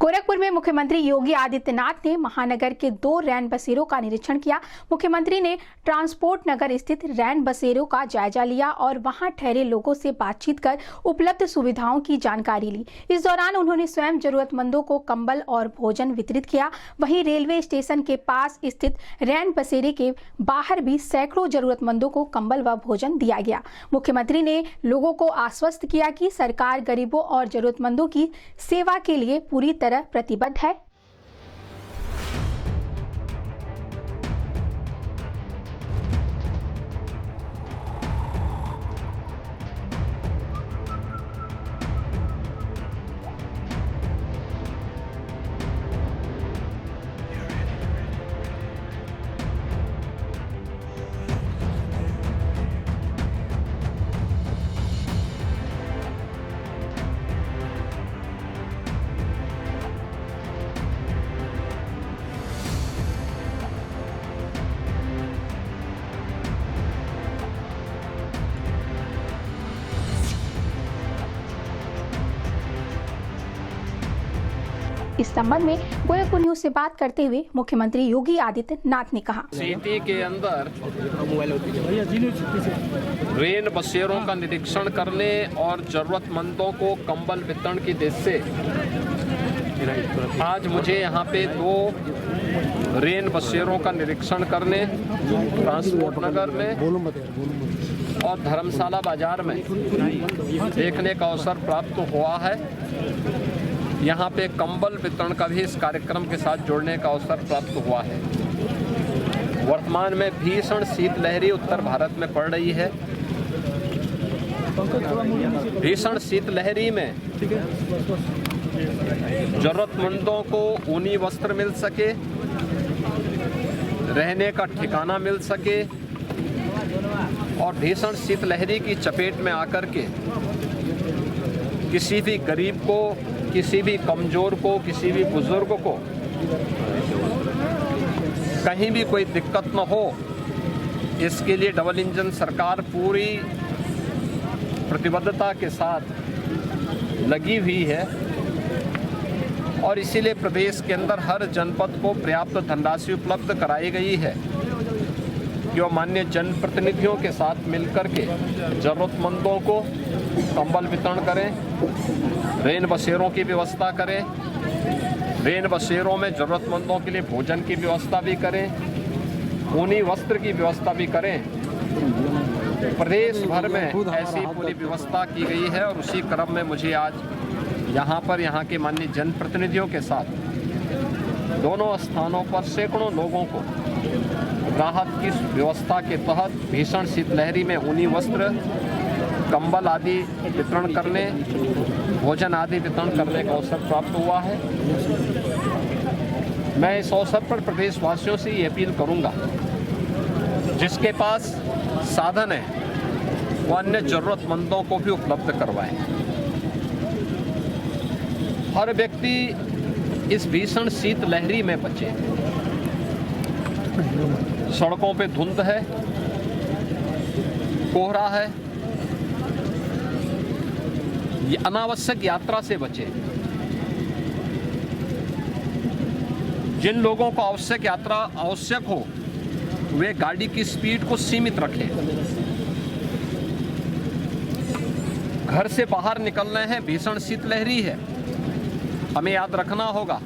गोरखपुर में मुख्यमंत्री योगी आदित्यनाथ ने महानगर के 2 रैन बसेरों का निरीक्षण किया। मुख्यमंत्री ने ट्रांसपोर्ट नगर स्थित रैन बसेरों का जायजा लिया और वहां ठहरे लोगों से बातचीत कर उपलब्ध सुविधाओं की जानकारी ली। इस दौरान उन्होंने स्वयं जरूरतमंदों को कंबल और भोजन वितरित किया। वहीं रेलवे स्टेशन के पास स्थित रैन बसेरे के बाहर भी सैकड़ों जरूरतमंदों को कंबल व भोजन दिया गया। मुख्यमंत्री ने लोगों को आश्वस्त किया कि सरकार गरीबों और जरूरतमंदों की सेवा के लिए पूरी तरह प्रतिबद्ध है। इस संबंध में गोरखपुर न्यूज से बात करते हुए मुख्यमंत्री योगी आदित्यनाथ ने कहा, सिटी के अंदर रेन बसेरों का निरीक्षण करने और जरूरतमंदों को कंबल वितरण की दृष्टि से आज मुझे यहाँ पे 2 रेन बसेरों का निरीक्षण करने ट्रांसपोर्ट नगर में और धर्मशाला बाजार में देखने का अवसर प्राप्त हुआ है। यहाँ पे कंबल वितरण का भी इस कार्यक्रम के साथ जोड़ने का अवसर प्राप्त हुआ है। वर्तमान में भीषण शीतलहरी उत्तर भारत में पड़ रही है। भीषण शीतलहरी में जरूरतमंदों को ऊनी वस्त्र मिल सके, रहने का ठिकाना मिल सके और भीषण शीतलहरी की चपेट में आकर के किसी भी गरीब को, किसी भी कमजोर को, किसी भी बुजुर्ग को कहीं भी कोई दिक्कत न हो, इसके लिए डबल इंजन सरकार पूरी प्रतिबद्धता के साथ लगी हुई है और इसीलिए प्रदेश के अंदर हर जनपद को पर्याप्त धनराशि उपलब्ध कराई गई है जो माननीय जनप्रतिनिधियों के साथ मिलकर के जरूरतमंदों को कंबल वितरण करें, रेन बसेरों की व्यवस्था करें, रेन बसेरों में जरूरतमंदों के लिए भोजन की व्यवस्था भी करें, ऊनी वस्त्र की व्यवस्था भी करें। प्रदेश भर में ऐसी पूरी व्यवस्था की गई है और उसी क्रम में मुझे आज यहाँ के माननीय जनप्रतिनिधियों के साथ दोनों स्थानों पर सैकड़ों लोगों को राहत की व्यवस्था के तहत भीषण शीतलहरी में ऊनी वस्त्र, कंबल आदि वितरण करने, भोजन आदि वितरण करने का अवसर प्राप्त हुआ है। मैं इस अवसर पर प्रदेशवासियों से ये अपील करूंगा, जिसके पास साधन है वो अन्य जरूरतमंदों को भी उपलब्ध करवाएं। हर व्यक्ति इस भीषण शीतलहरी में बचे। सड़कों पे धुंध है, कोहरा है, ये अनावश्यक यात्रा से बचे। जिन लोगों को आवश्यक यात्रा आवश्यक हो वे गाड़ी की स्पीड को सीमित रखें। घर से बाहर निकलने हैं, भीषण शीतलहरी है, हमें याद रखना होगा।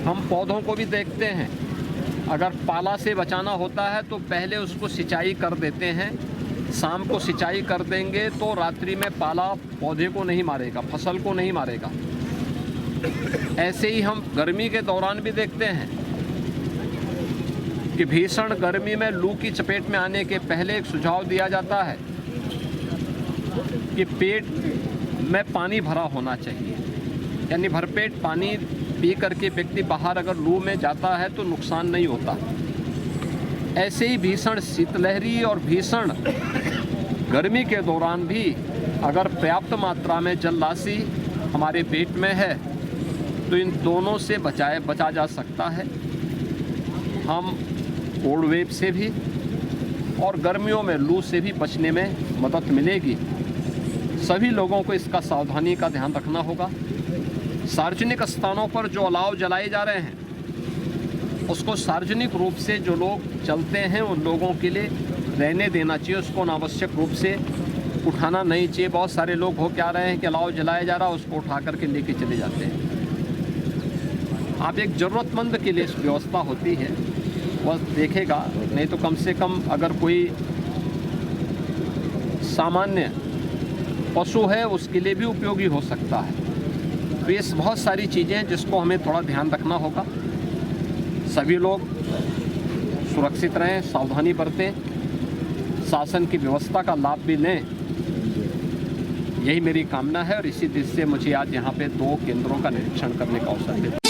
हम पौधों को भी देखते हैं, अगर पाला से बचाना होता है तो पहले उसको सिंचाई कर देते हैं। शाम को सिंचाई कर देंगे तो रात्रि में पाला पौधे को नहीं मारेगा, फसल को नहीं मारेगा। ऐसे ही हम गर्मी के दौरान भी देखते हैं कि भीषण गर्मी में लू की चपेट में आने के पहले एक सुझाव दिया जाता है कि पेट में पानी भरा होना चाहिए, यानी भरपेट पानी पी करके व्यक्ति बाहर अगर लू में जाता है तो नुकसान नहीं होता। ऐसे ही भीषण शीतलहरी और भीषण गर्मी के दौरान भी अगर पर्याप्त मात्रा में जल राशि हमारे पेट में है तो इन दोनों से बचा जा सकता है। हम कोल्ड वेव से भी और गर्मियों में लू से भी बचने में मदद मिलेगी। सभी लोगों को इसका सावधानी का ध्यान रखना होगा। सार्वजनिक स्थानों पर जो अलाव जलाए जा रहे हैं उसको सार्वजनिक रूप से जो लोग चलते हैं उन लोगों के लिए रहने देना चाहिए, उसको अनावश्यक रूप से उठाना नहीं चाहिए। बहुत सारे लोग हो क्या रहे हैं कि अलाव जलाया जा रहा है उसको उठा करके लेके चले जाते हैं। आप एक ज़रूरतमंद के लिए व्यवस्था होती है वह देखेगा, नहीं तो कम से कम अगर कोई सामान्य पशु है उसके लिए भी उपयोगी हो सकता है। तो ये बहुत सारी चीज़ें हैं जिसको हमें थोड़ा ध्यान रखना होगा। सभी लोग सुरक्षित रहें, सावधानी बरतें, शासन की व्यवस्था का लाभ भी लें, यही मेरी कामना है। और इसी दृष्टि से मुझे आज यहाँ पे 2 केंद्रों का निरीक्षण करने का अवसर मिला।